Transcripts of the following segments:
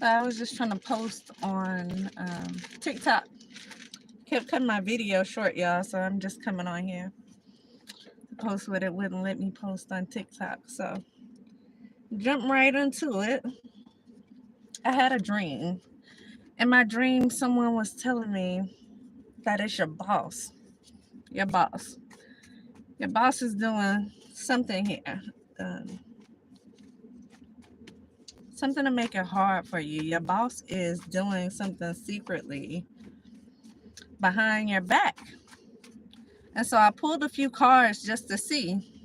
I was just trying to post on TikTok. Kept cutting my video short, y'all, so I'm just coming on here to post what it wouldn't let me post on TikTok. So jump right into it. I had a dream. In my dream, someone was telling me that it's your boss. Your boss. Your boss is doing something here. Um, Something to make it hard for you. Your boss is doing something secretly behind your back. And so I pulled a few cards just to see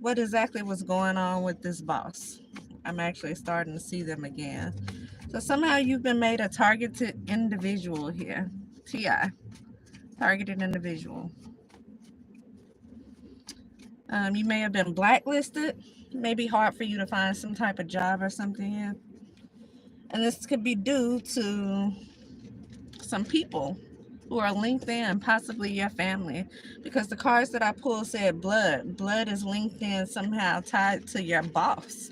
what exactly was going on with this boss. I'm actually starting to see them again. So somehow you've been made a targeted individual here. TI, targeted individual. You may have been blacklisted. It may be hard for you to find some type of job or something here. And this could be due to some people who are linked in, possibly your family, because the cards that I pulled said blood. Blood is linked in somehow, tied to your boss,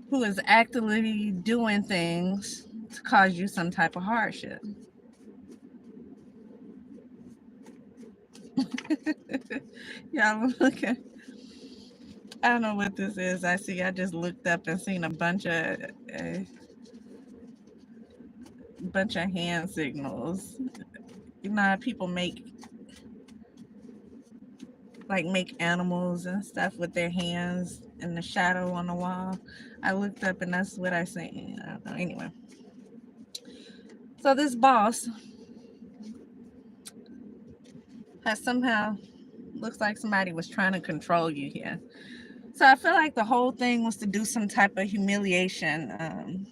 who is actively doing things to cause you some type of hardship. Y'all looking. I don't know what this is. I just looked up and seen a bunch of hand signals. You know how people make animals and stuff with their hands in the shadow on the wall. I looked up and that's what I seen. I don't know. Anyway, so this boss has somehow looks like somebody was trying to control you here. So I feel like the whole thing was to do some type of humiliation.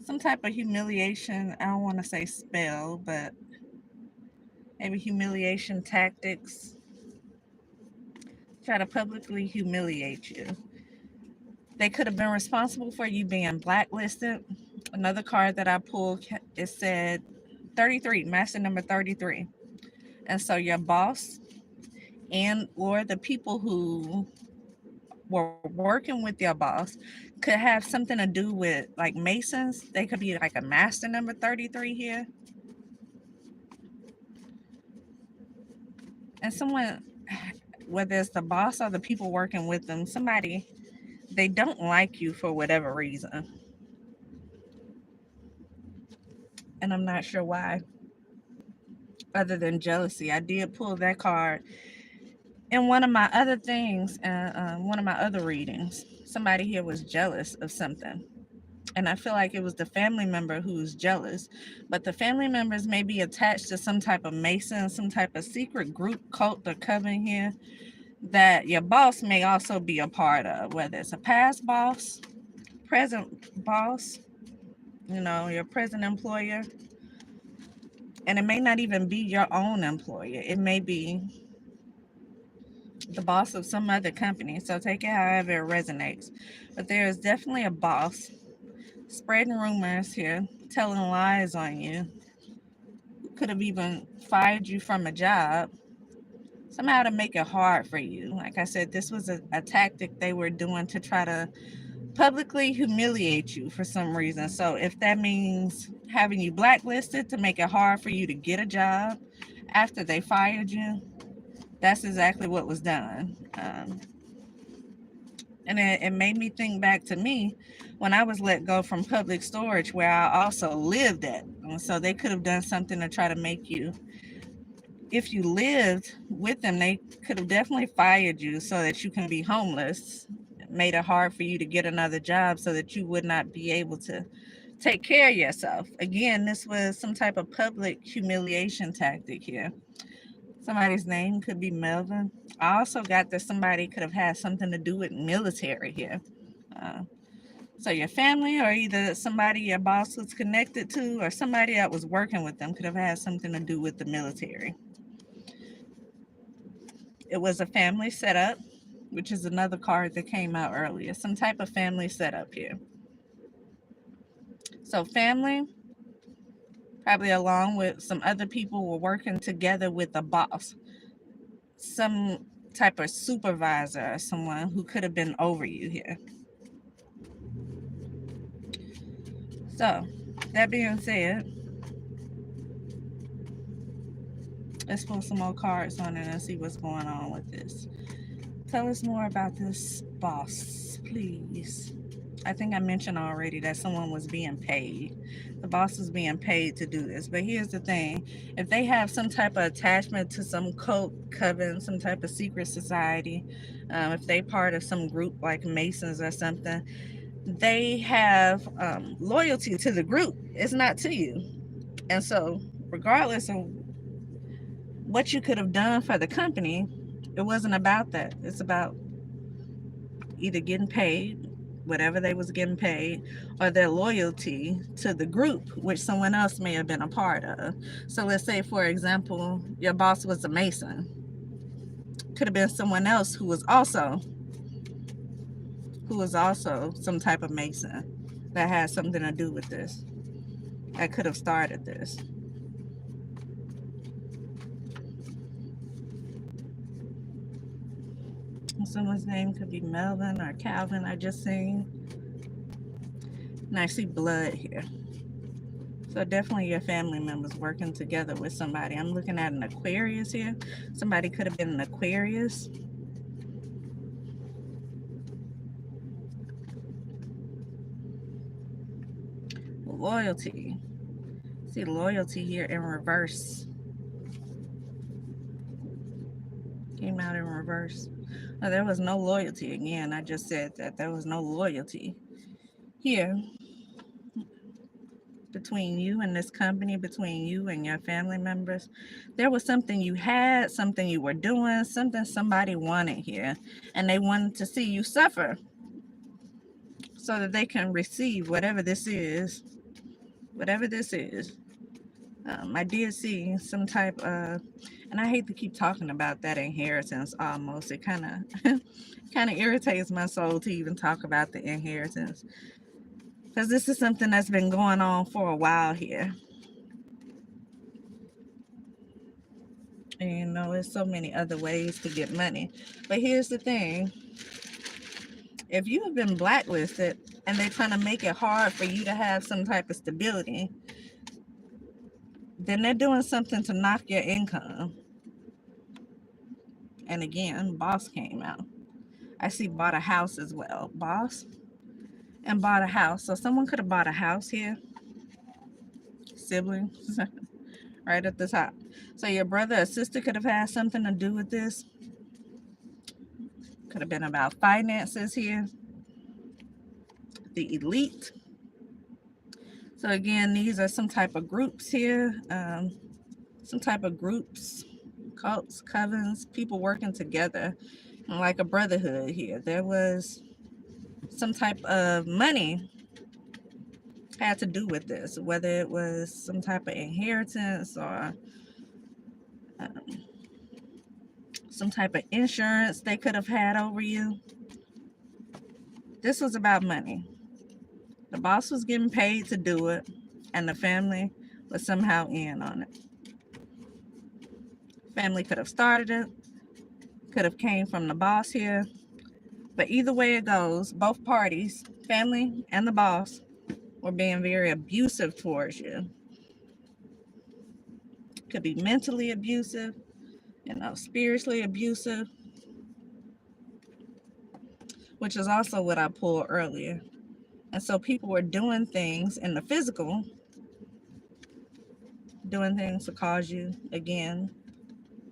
Some type of humiliation. I don't want to say spell, but maybe humiliation tactics. Try to publicly humiliate you. They could have been responsible for you being blacklisted. Another card that I pulled, it said 33, master number 33. And so your boss and or the people who were working with your boss could have something to do with like Masons. They could be like a master number 33 here. And someone, whether it's the boss or the people working with them, somebody, they don't like you for whatever reason. And I'm not sure why, other than jealousy. I did pull that card in one of my other things, one of my other readings. Somebody here was jealous of something. And I feel like it was the family member who's jealous. But the family members may be attached to some type of Mason, some type of secret group, cult, or coven here that your boss may also be a part of, whether it's a past boss, present boss, your present employer. And it may not even be your own employer. It may be the boss of some other company. So take it however it resonates. But there is definitely a boss spreading rumors here, telling lies on you. Could have even fired you from a job, somehow to make it hard for you. Like I said, this was a tactic they were doing to try to publicly humiliate you for some reason. So if that means having you blacklisted to make it hard for you to get a job after they fired you, that's exactly what was done. And it made me think back to me when I was let go from public storage, where I also lived at. And so they could have done something to try to make you, if you lived with them, they could have definitely fired you so that you can be homeless, made it hard for you to get another job so that you would not be able to take care of yourself. Again, this was some type of public humiliation tactic here. Somebody's name could be Melvin. I also got that somebody could have had something to do with military here. Uh, so your family, or either somebody your boss was connected to, or somebody that was working with them, could have had something to do with the military. It was a family setup, which is another card that came out earlier. Some type of family setup here. So family, probably along with some other people, were working together with the boss. Some type of supervisor or someone who could have been over you here. So, that being said, let's pull some more cards on it and see what's going on with this. Tell us more about this boss, please. I think I mentioned already that someone was being paid. The boss was being paid to do this. But here's the thing. If they have some type of attachment to some cult, coven, some type of secret society, if they part of some group like Masons or something, they have loyalty to the group. It's not to you. And so regardless of what you could have done for the company, it wasn't about that. It's about either getting paid, whatever they was getting paid, or their loyalty to the group, which someone else may have been a part of. So let's say, for example, your boss was a Mason. Could have been someone else who was also some type of Mason that had something to do with this, that could have started this. Someone's name could be Melvin or Calvin, I just seen. And I see blood here. So definitely your family members working together with somebody. I'm looking at an Aquarius here. Somebody could have been an Aquarius. Loyalty. See loyalty here in reverse. Came out in reverse. No, there was no loyalty. Again, I just said that there was no loyalty here between you and this company, between you and your family members. There was something you had, something you were doing, something somebody wanted here, and they wanted to see you suffer so that they can receive whatever this is. I did see some type of, and I hate to keep talking about that inheritance almost. It kind of irritates my soul to even talk about the inheritance, because this is something that's been going on for a while here. And you know, there's so many other ways to get money. But here's the thing. If you have been blacklisted and they're trying to make it hard for you to have some type of stability, then they're doing something to knock your income. And again, boss came out. I see bought a house as well. Boss and bought a house. So someone could have bought a house here. Siblings. Right at the top. So your brother or sister could have had something to do with this. Could have been about finances here. The elite. So again, these are some type of groups here. Some type of groups, cults, covens, people working together, like a brotherhood here. There was some type of money had to do with this, whether it was some type of inheritance or some type of insurance they could have had over you. This was about money. The boss was getting paid to do it, and the family was somehow in on it. Family could have started it, could have came from the boss here. But either way it goes, both parties, family and the boss, were being very abusive towards you. Could be mentally abusive, spiritually abusive, which is also what I pulled earlier. And so people were doing things in the physical, doing things to cause you, again,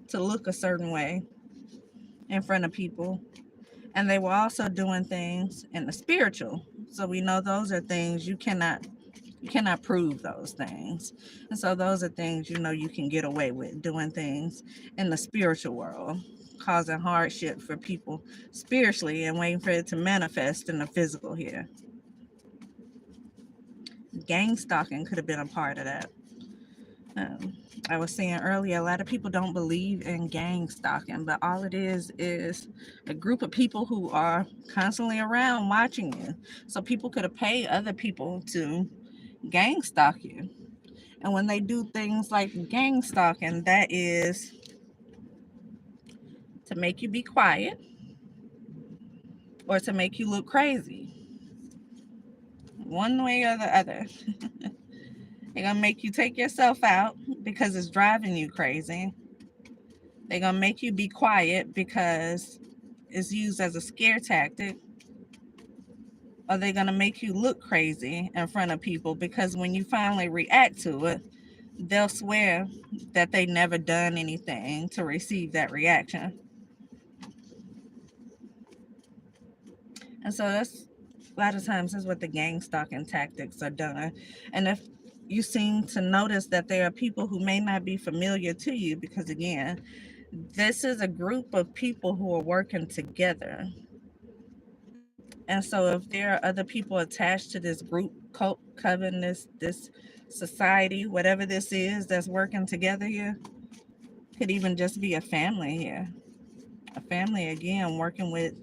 to look a certain way in front of people. And they were also doing things in the spiritual. So we know those are things you cannot prove those things. And so those are things you can get away with, doing things in the spiritual world, causing hardship for people spiritually and waiting for it to manifest in the physical here. Gang stalking could have been a part of that. I was saying earlier, a lot of people don't believe in gang stalking, but all it is a group of people who are constantly around watching you. So people could have paid other people to gang stalk you. And when they do things like gang stalking, that is to make you be quiet, or to make you look crazy. One way or the other. They're going to make you take yourself out because it's driving you crazy. They're going to make you be quiet because it's used as a scare tactic. Or they're going to make you look crazy in front of people because when you finally react to it, they'll swear that they never done anything to receive that reaction. And so that's a lot of times is what the gang stalking tactics are done. And if you seem to notice that there are people who may not be familiar to you, because again, this is a group of people who are working together. And so if there are other people attached to this group, cult, coven, this society, whatever this is that's working together here, could even just be a family here. A family, again, working with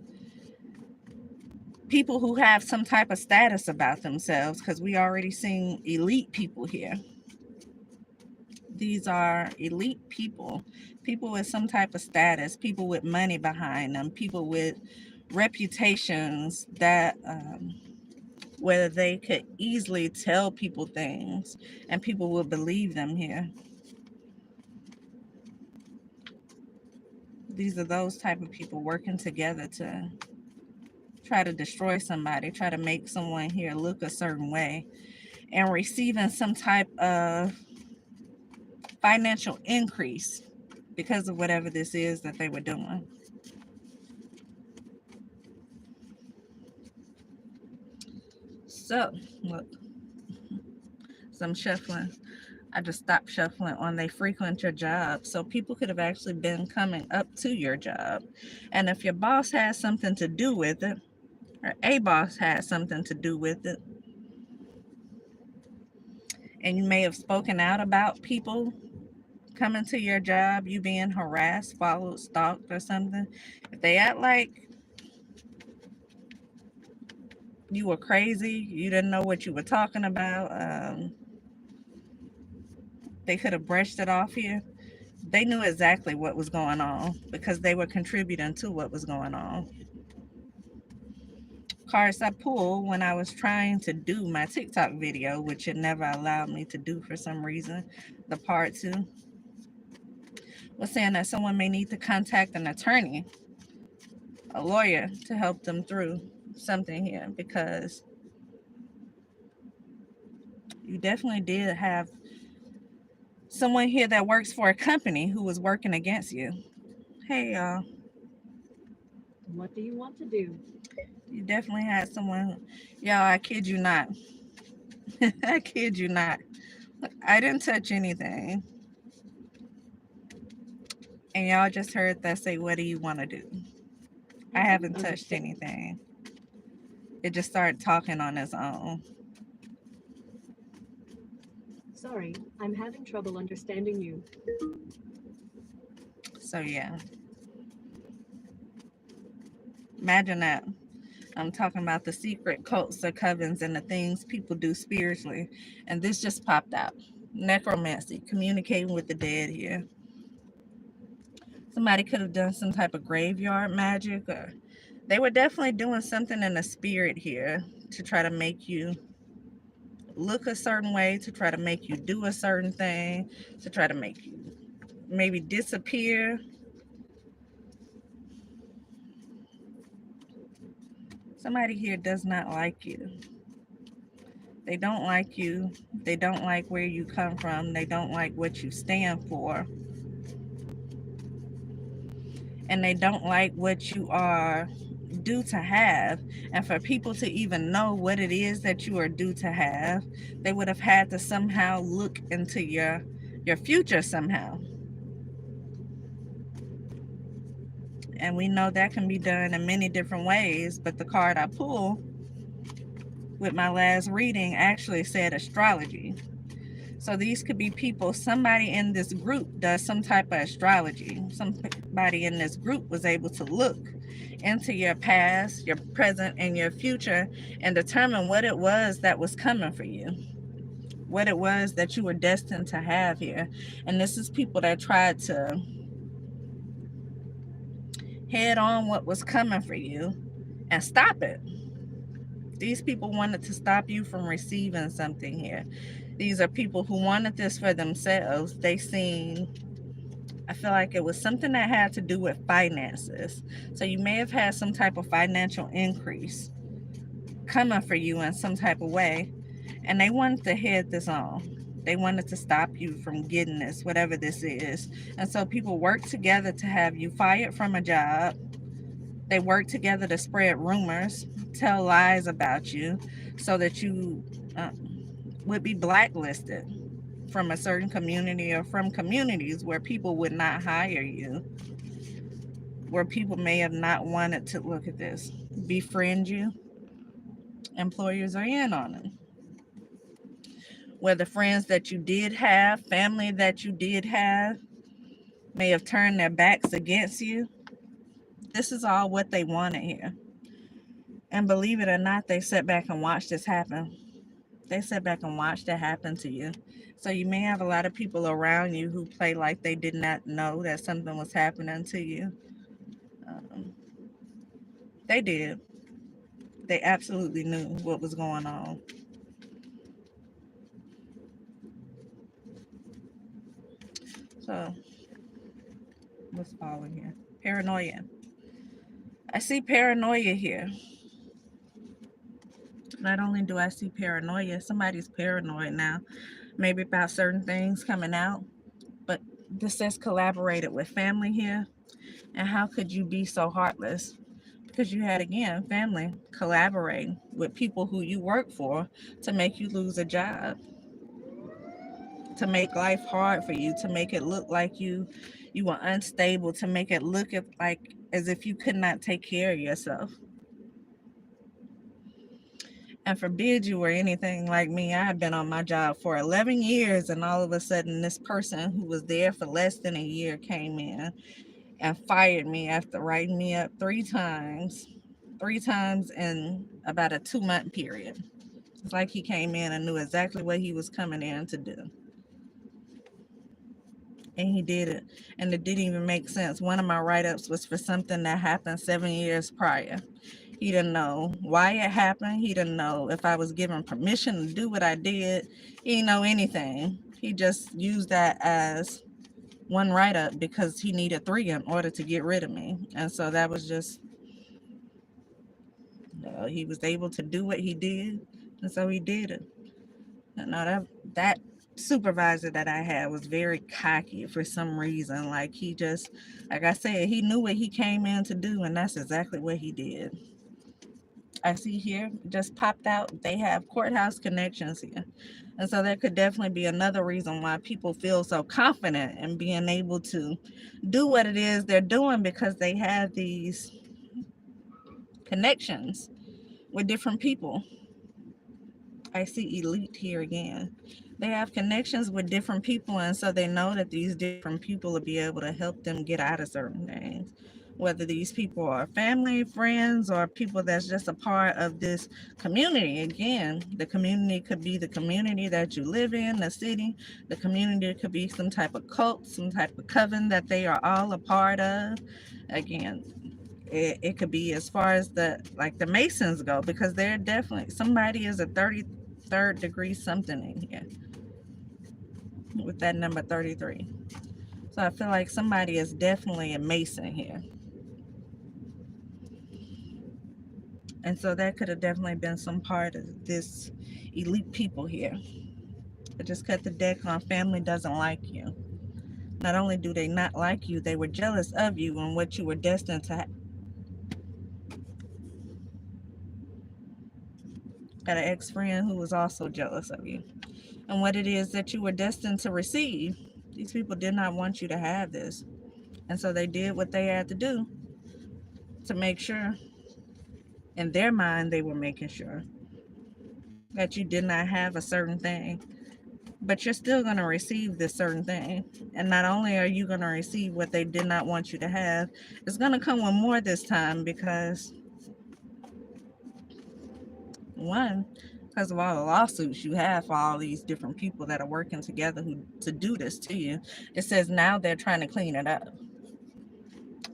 people who have some type of status about themselves, because we already seen elite people here. These are elite people, people with some type of status, people with money behind them, people with reputations that where they could easily tell people things and people will believe them here. These are those type of people working together to try to destroy somebody, try to make someone here look a certain way, and receiving some type of financial increase because of whatever this is that they were doing. So, look, some shuffling. I just stopped shuffling on they frequent your job. So people could have actually been coming up to your job. And if your boss has something to do with it, or a boss has something to do with it, and you may have spoken out about people coming to your job, you being harassed, followed, stalked, or something, if they act like you were crazy, you didn't know what you were talking about, they could have brushed it off here. They knew exactly what was going on because they were contributing to what was going on. Cards I pulled when I was trying to do my TikTok video, which it never allowed me to do for some reason, the part 2, was saying that someone may need to contact an attorney, a lawyer, to help them through something here, because you definitely did have someone here that works for a company who was working against you. Hey, y'all. What do you want to do? You definitely had someone. Y'all, I kid you not. I kid you not. I didn't touch anything. And y'all just heard that say, what do you want to do? I haven't touched anything. It just started talking on its own. Sorry, I'm having trouble understanding you. So yeah. Imagine that. I'm talking about the secret cults, the covens, and the things people do spiritually. And this just popped out. Necromancy, communicating with the dead here. Somebody could have done some type of graveyard magic, or they were definitely doing something in the spirit here to try to make you look a certain way, to try to make you do a certain thing, to try to make you maybe disappear. Somebody here does not like you. They don't like you. They don't like where you come from. They don't like what you stand for. And they don't like what you are due to have. And for people to even know what it is that you are due to have, they would have had to somehow look into your future somehow. And we know that can be done in many different ways, but the card I pulled with my last reading actually said astrology. So these could be people, somebody in this group does some type of astrology. Somebody in this group was able to look into your past, your present, and your future and determine what it was that was coming for you, what it was that you were destined to have here. And this is people that tried to head on what was coming for you and stop it. These people wanted to stop you from receiving something here. These are people who wanted this for themselves. They seen, I feel like it was something that had to do with finances. So you may have had some type of financial increase coming for you in some type of way, and they wanted to head this on. They wanted to stop you from getting this, whatever this is. And so people worked together to have you fired from a job. They worked together to spread rumors, tell lies about you, so that you would be blacklisted from a certain community or from communities where people would not hire you, where people may have not wanted to, look at this, befriend you. Employers are in on it. Where the friends that you did have, family that you did have, may have turned their backs against you. This is all what they wanted here. And believe it or not, they sat back and watched this happen. They sat back and watched it happen to you. So you may have a lot of people around you who play like they did not know that something was happening to you. They did. They absolutely knew what was going on. So what's following here? Paranoia. I see paranoia here. Not only do I see paranoia, somebody's paranoid now, maybe about certain things coming out, but this says collaborated with family here. And how could you be so heartless? Because you had, again, family collaborating with people who you work for to make you lose a job, to make life hard for you, to make it look like you were unstable, to make it look like as if you could not take care of yourself. And forbid you were anything like me. I had been on my job for 11 years, and all of a sudden this person who was there for less than a year came in and fired me after writing me up three times in about a 2-month period. It's like he came in and knew exactly what he was coming in to do. And he did it. And it didn't even make sense. One of my write-ups was for something that happened 7 years prior. He didn't know why it happened. He didn't know if I was given permission to do what I did. He didn't know anything. He just used that as one write-up because he needed 3 in order to get rid of me. And so that was just, he was able to do what he did. And so he did it. And now that supervisor that I had was very cocky for some reason. Like he just, like I said, he knew what he came in to do, and that's exactly what he did. I see here, just popped out, they have courthouse connections here. And so that could definitely be another reason why people feel so confident in being able to do what it is they're doing, because they have these connections with different people. I see elite here again. They have connections with different people, and so they know that these different people will be able to help them get out of certain things. Whether these people are family, friends, or people that's just a part of this community. Again, the community could be the community that you live in, the city. The community could be some type of cult, some type of coven that they are all a part of. Again, it could be as far as the Masons go, because they're definitely, somebody is a 33rd degree something in here with that number 33. So I feel like somebody is definitely a Mason here. And so that could have definitely been some part of this elite people here. I just cut the deck on family doesn't like you. Not only do they not like you, they were jealous of you and what you were destined to have. Got an ex-friend who was also jealous of you and what it is that you were destined to receive. These people did not want you to have this. And so they did what they had to do to make sure, in their mind, they were making sure that you did not have a certain thing. But you're still going to receive this certain thing. And not only are you going to receive what they did not want you to have, it's going to come with more this time, because one, because of all the lawsuits you have for all these different people that are working together to do this to you. It says now they're trying to clean it up.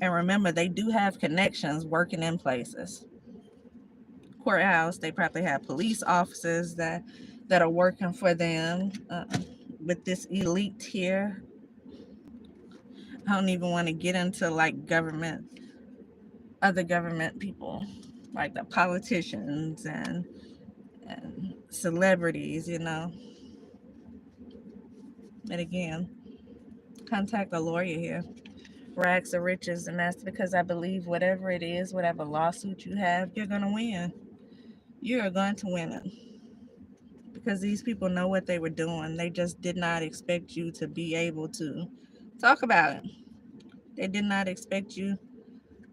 And remember, they do have connections working in places. Courthouse, they probably have police officers that are working for them with this elite here. I don't even want to get into like other government people, like the politicians and celebrities, you know. But again, contact a lawyer here. Rags to riches, and that's because I believe whatever it is, whatever lawsuit you have, you're going to win. You are going to win it. Because these people know what they were doing. They just did not expect you to be able to talk about it. They did not expect you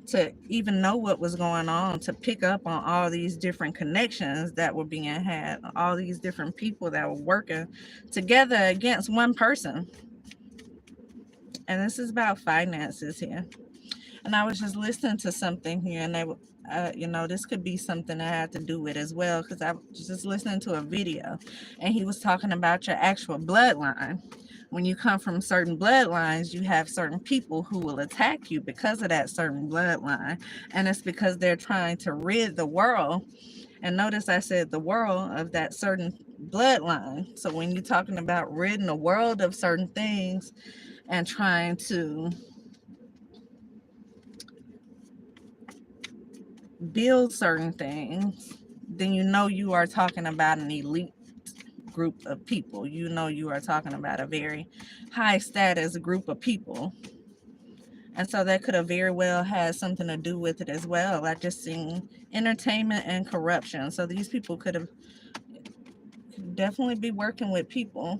to even know what was going on, to pick up on all these different connections that were being had, all these different people that were working together against one person. And this is about finances here. And I was just listening to something here, and they you know, this could be something I had to do with as well, because I was just listening to a video, and he was talking about your actual bloodline. When you come from certain bloodlines, you have certain people who will attack you because of that certain bloodline, and it's because they're trying to rid the world. And notice I said the world of that certain bloodline. So when you're talking about ridding the world of certain things and trying to build certain things, then you know you are talking about an elite group of people. You know you are talking about a very high status group of people. And so that could have very well had something to do with it as well. I just seen entertainment and corruption. So these people could definitely be working with people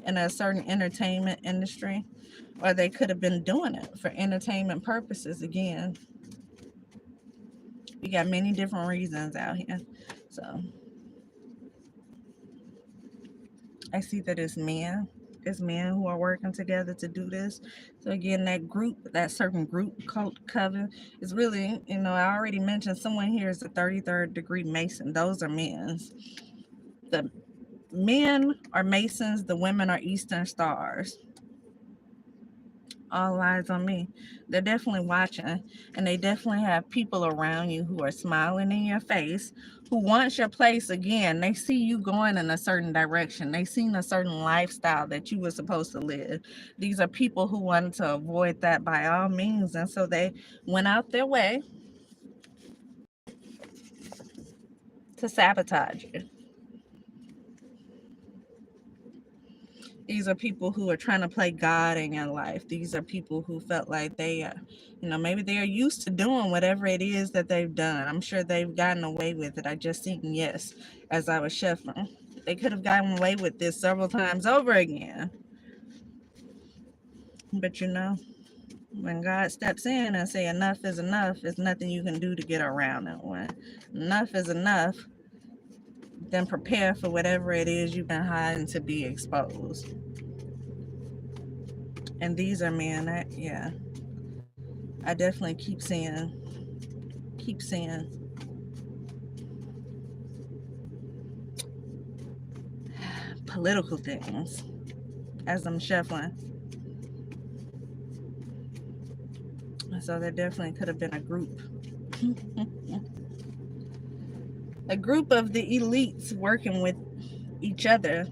in a certain entertainment industry, or they could have been doing it for entertainment purposes again. We got many different reasons out here. So I see that it's men. It's men who are working together to do this. So again, that group, that certain group cult coven is really, you know, I already mentioned someone here is a 33rd degree Mason. Those are men's. The men are Masons, the women are Eastern Stars. All eyes on me. They're definitely watching, and they definitely have people around you who are smiling in your face, who wants your place again. They see you going in a certain direction. They seen a certain lifestyle that you were supposed to live. These are people who wanted to avoid that by all means, and so they went out their way to sabotage you. These are people who are trying to play God in your life. These are people who felt like they, you know, maybe they are used to doing whatever it is that they've done. I'm sure they've gotten away with it. I just seen yes as I was shuffling. They could have gotten away with this several times over again. But you know, when God steps in and say enough is enough, there's nothing you can do to get around it. When enough is enough, then prepare for whatever it is you've been hiding to be exposed. And these are men that, yeah, I definitely keep seeing political things as I'm shuffling. So there definitely could have been a group. A group of the elites working with each other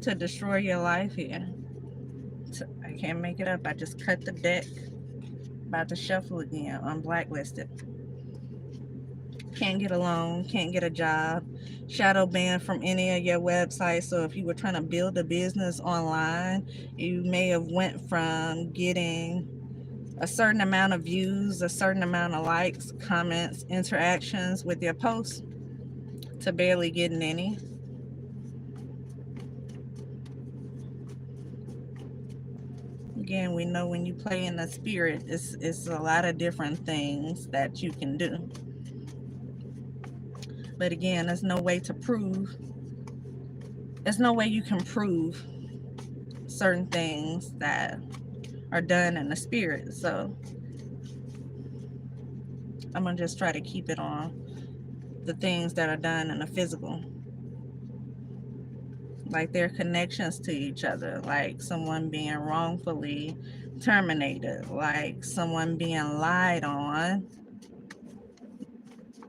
to destroy your life here. So I can't make it up. I just cut the deck. About to shuffle again. I'm blacklisted. Can't get a loan, can't get a job, shadow banned from any of your websites. So if you were trying to build a business online, you may have went from getting a certain amount of views, a certain amount of likes, comments, interactions with your posts to barely getting any. Again, we know when you play in the spirit, it's a lot of different things that you can do. But again, there's no way to prove. There's no way you can prove certain things that are done in the spirit. So I'm going to just try to keep it on the things that are done in the physical. Like their connections to each other, like someone being wrongfully terminated, like someone being lied on,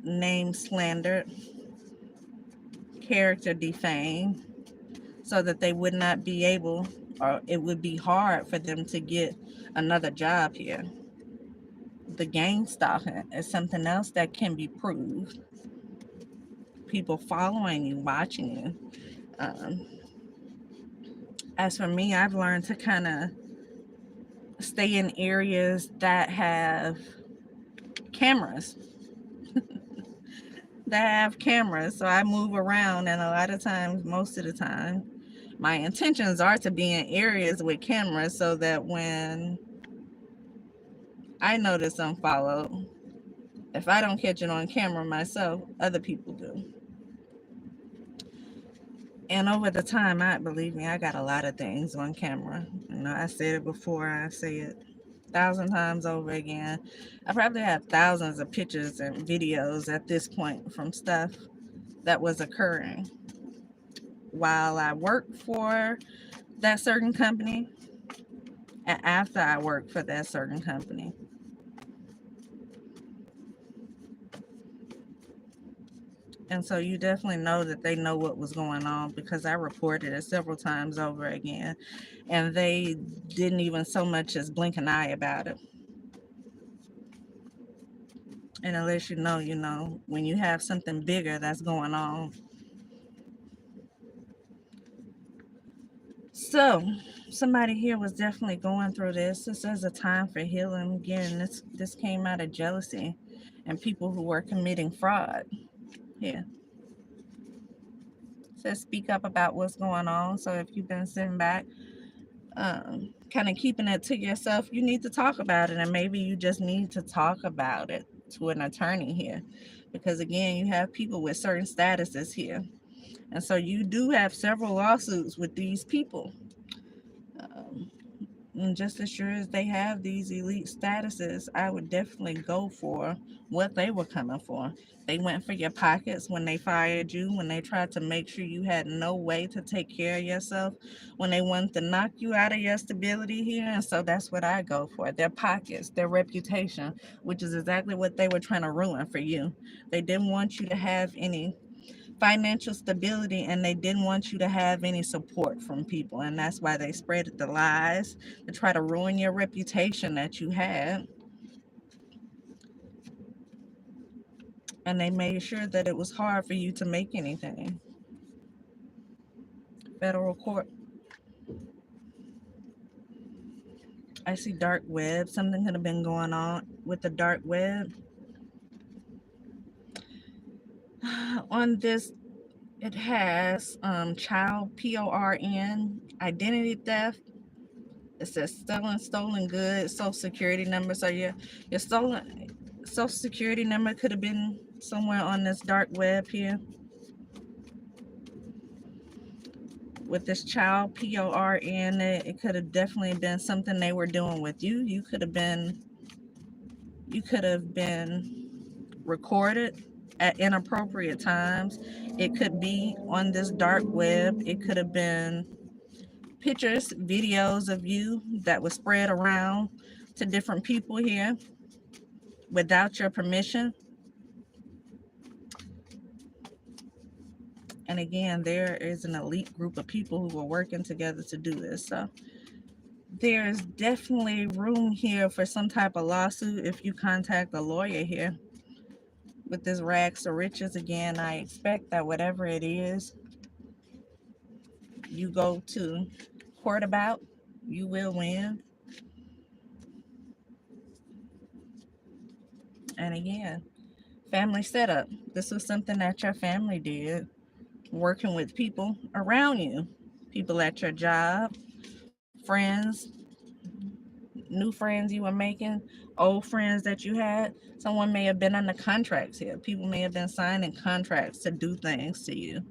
name slandered, character defamed, so that they would not be able, or it would be hard for them to get another job here. The gang stalking is something else that can be proved. People following you, watching you. As for me, I've learned to kind of stay in areas that have cameras. So I move around, and a lot of times, most of the time, my intentions are to be in areas with cameras so that when I notice I'm followed, if I don't catch it on camera myself, other people do. And over the time, believe me, I got a lot of things on camera. I said it before, I say it 1,000 times over again. I probably have thousands of pictures and videos at this point from stuff that was occurring while I worked for that certain company and after I worked for that certain company. And so you definitely know that they know what was going on, because I reported it several times over again, and they didn't even so much as blink an eye about it. And unless you know, when you have something bigger that's going on. So somebody here was definitely going through this. This is a time for healing. Again, this came out of jealousy and people who were committing fraud. Here. It says speak up about what's going on. So if you've been sitting back, kind of keeping it to yourself, you need to talk about it. And maybe you just need to talk about it to an attorney here. Because again, you have people with certain statuses here. And so you do have several lawsuits with these people. And just as sure as they have these elite statuses, I would definitely go for what they were coming for. They went for your pockets when they fired you, when they tried to make sure you had no way to take care of yourself, when they wanted to knock you out of your stability here. And so that's what I go for, their pockets, their reputation, which is exactly what they were trying to ruin for you. They didn't want you to have any financial stability, and they didn't want you to have any support from people, and that's why they spread the lies to try to ruin your reputation that you had. And they made sure that it was hard for you to make anything. Federal court. I see dark web. Something could have been going on with the dark web. On this, it has child PORN, identity theft. It says stolen goods, social security number. So your stolen social security number could have been somewhere on this dark web here. With this child PORN, it could have definitely been something they were doing with you. You could have been recorded at inappropriate times. It could be on this dark web. It could have been pictures, videos of you that was spread around to different people here without your permission. And again, there is an elite group of people who are working together to do this. So there's definitely room here for some type of lawsuit if you contact a lawyer here. With this rags to riches, again, I expect that whatever it is you go to court about, you will win. And again, family setup. This was something that your family did, working with people around you, people at your job, friends, new friends you were making, old friends that you had. Someone may have been under contracts here. People may have been signing contracts to do things to you.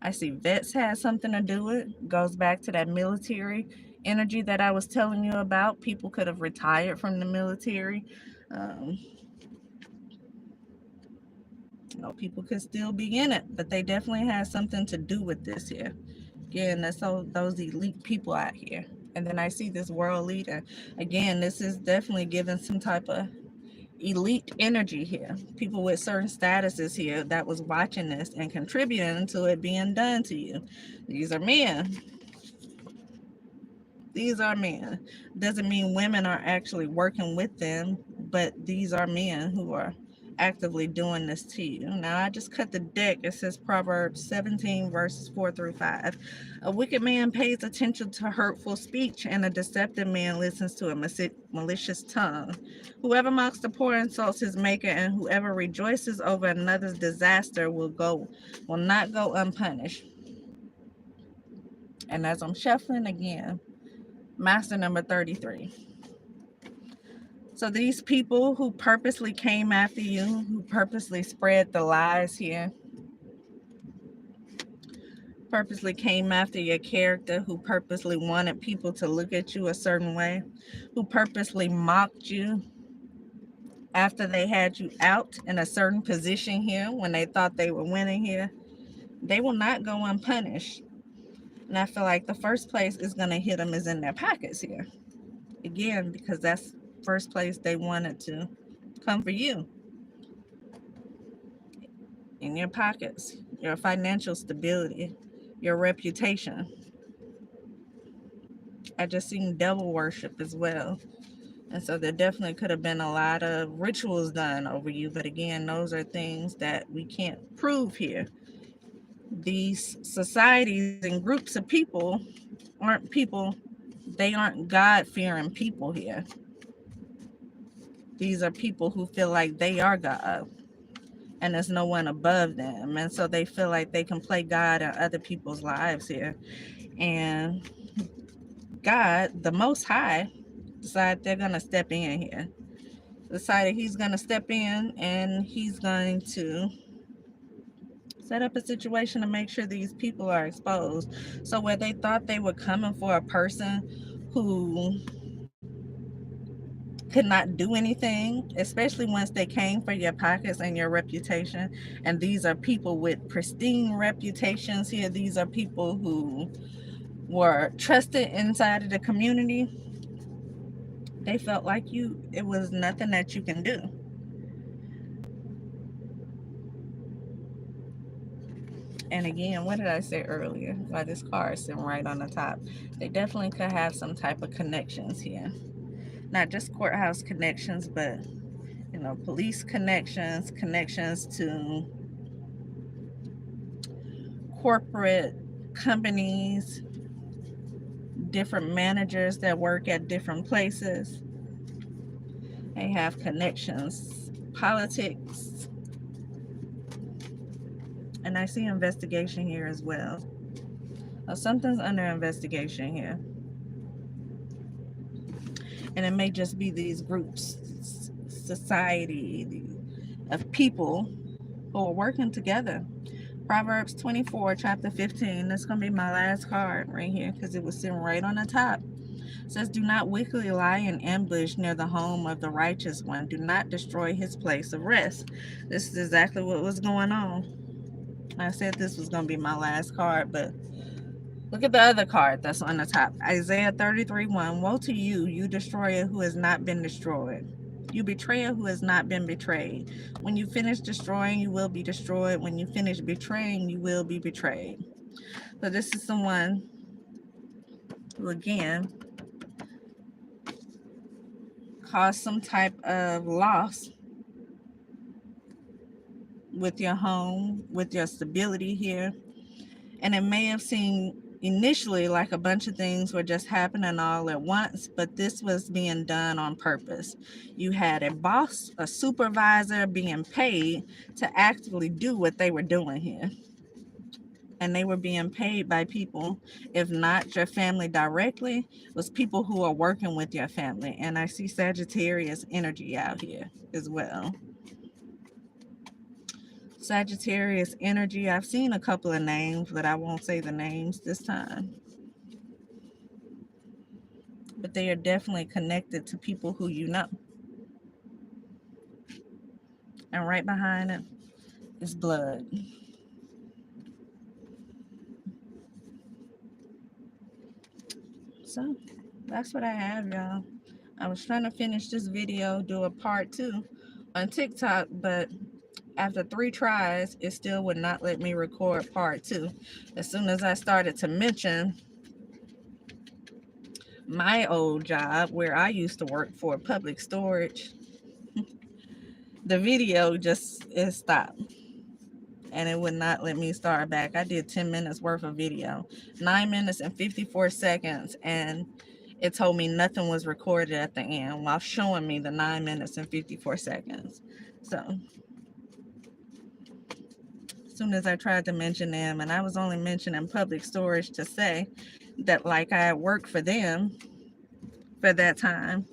I see vets had something to do with it. Goes back to that military energy that I was telling you about. People could have retired from the military. People could still be in it, but they definitely had something to do with this here. Again, that's those elite people out here And then I see this world leader. Again, this is definitely giving some type of elite energy here. People with certain statuses here that was watching this and contributing to it being done to you. These are men. These are men. Doesn't mean women are actually working with them, but these are men who are actively doing this to you. Now, I just cut the deck. It says Proverbs 17, verses 4 through 5. A wicked man pays attention to hurtful speech, and a deceptive man listens to a malicious tongue. Whoever mocks the poor insults his maker, and whoever rejoices over another's disaster will not go unpunished. And as I'm shuffling again, Master number 33. So these people who purposely came after you, who purposely spread the lies here, purposely came after your character, who purposely wanted people to look at you a certain way, who purposely mocked you after they had you out in a certain position here when they thought they were winning here, they will not go unpunished. And I feel like the first place is going to hit them is in their pockets here. Again, because that's first place they wanted to come for you. In your pockets, your financial stability, your reputation. I just seen devil worship as well. And so there definitely could have been a lot of rituals done over you. But again, those are things that we can't prove here. These societies and groups of people aren't people, they aren't God-fearing people here. These are people who feel like they are God and there's no one above them. And so they feel like they can play God in other people's lives here. And God, the Most High, decided they're going to step in here. Decided he's going to step in and he's going to set up a situation to make sure these people are exposed. So where they thought they were coming for a person who could not do anything, especially once they came for your pockets and your reputation. And these are people with pristine reputations here. These are people who were trusted inside of the community. They felt like it was nothing that you can do. And again, what did I say earlier? Why this car is sitting right on the top. They definitely could have some type of connections here. Not just courthouse connections, but police connections, connections to corporate companies, different managers that work at different places. They have connections, politics. And I see investigation here as well. Something's under investigation here. And it may just be these groups, society of people who are working together. Proverbs 24, chapter 15. That's going to be my last card right here because it was sitting right on the top. It says, do not wickedly lie in ambush near the home of the righteous one. Do not destroy his place of rest. This is exactly what was going on. I said this was going to be my last card, but look at the other card that's on the top. Isaiah 33:1. Woe to you, you destroyer who has not been destroyed. You betrayer who has not been betrayed. When you finish destroying, you will be destroyed. When you finish betraying, you will be betrayed. So this is someone who, again, caused some type of loss with your home, with your stability here. And it may have seemed initially like a bunch of things were just happening all at once, but this was being done on purpose. You had a boss, a supervisor being paid to actively do what they were doing here. And they were being paid by people, if not your family directly, was people who are working with your family. And I see Sagittarius energy out here as well. Sagittarius energy. I've seen a couple of names, but I won't say the names this time. But they are definitely connected to people who you know. And right behind it is blood. So That's what I have, y'all. I was trying to finish this video, do a part 2 on TikTok, but after 3 tries, it still would not let me record part 2. As soon as I started to mention my old job where I used to work for public storage, the video just it stopped and it would not let me start back. I did 10 minutes worth of video, 9 minutes and 54 seconds, and it told me nothing was recorded at the end while showing me the 9 minutes and 54 seconds. So as soon as I tried to mention them, and I was only mentioning public storage to say that like I had worked for them for that time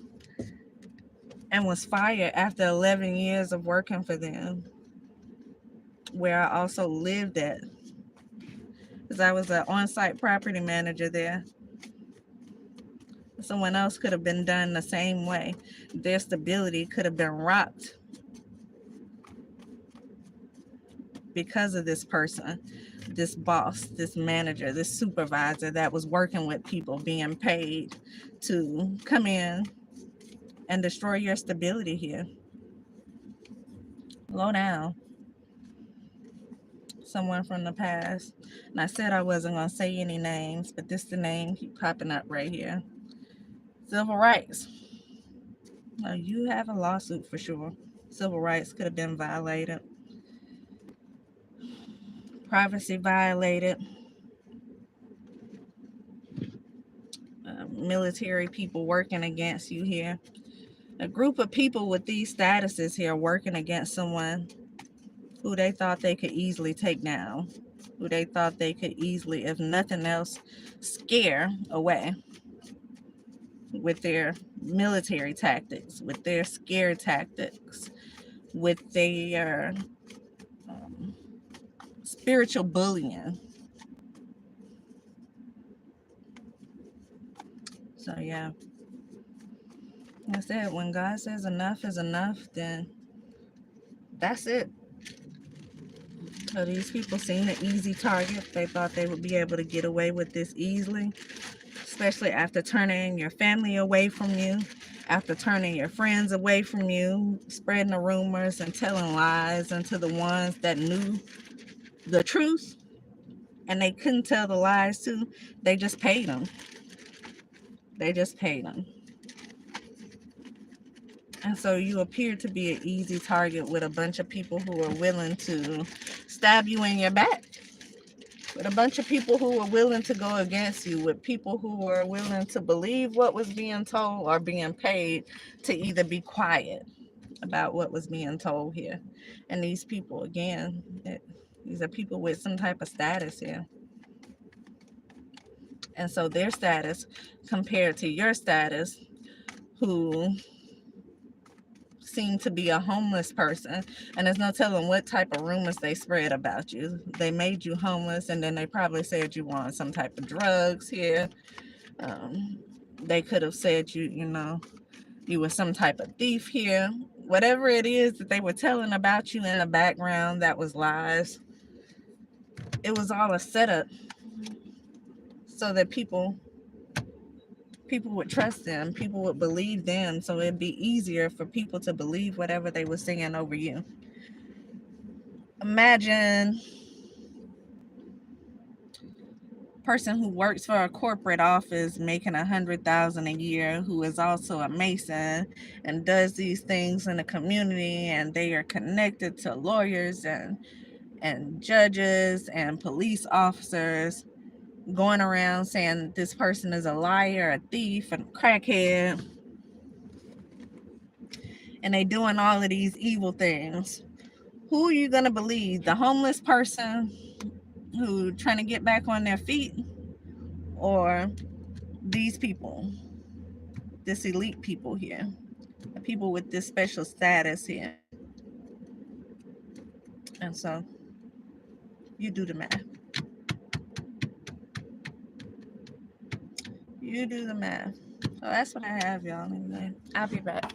and was fired after 11 years of working for them, where I also lived at, because I was an on-site property manager there. Someone else could have been done the same way. Their stability could have been rocked because of this person, this boss, this manager, this supervisor that was working with people being paid to come in and destroy your stability here. Low down. Someone from the past. And I said I wasn't going to say any names, but this the name keep popping up right here. Civil rights. Now you have a lawsuit for sure. Civil rights could have been violated. Privacy violated. Military people working against you here. A group of people with these statuses here working against someone who they thought they could easily take down, who they thought they could easily, if nothing else, scare away with their military tactics, with their scare tactics, with their spiritual bullying. So yeah, like I said, when God says enough is enough, then that's it. So these people seem an easy target. They thought they would be able to get away with this easily, especially after turning your family away from you, after turning your friends away from you, spreading the rumors and telling lies unto the ones that knew the truth and they couldn't tell the lies to. They just paid them. They just paid them. And so you appear to be an easy target with a bunch of people who are willing to stab you in your back, with a bunch of people who are willing to go against you, with people who are willing to believe what was being told or being paid to either be quiet about what was being told here. And these people, again, these are people with some type of status here. And so their status compared to your status, who seem to be a homeless person, and there's no telling what type of rumors they spread about you. They made you homeless, and then they probably said you want some type of drugs here. They could have said you know, you were some type of thief here. Whatever it is that they were telling about you in the background that was lies, it was all a setup so that people would trust them, people would believe them, so it'd be easier for people to believe whatever they were saying over you. Imagine a person who works for a corporate office making $100,000 a year, who is also a Mason and does these things in the community, and they are connected to lawyers and judges and police officers, going around saying this person is a liar, a thief, and a crackhead, and they doing all of these evil things. Who are you gonna believe? The homeless person who trying to get back on their feet, or these people, this elite people here, the people with this special status here? And so you do the math. You do the math. So that's what I have, y'all. Anyway, I'll be back.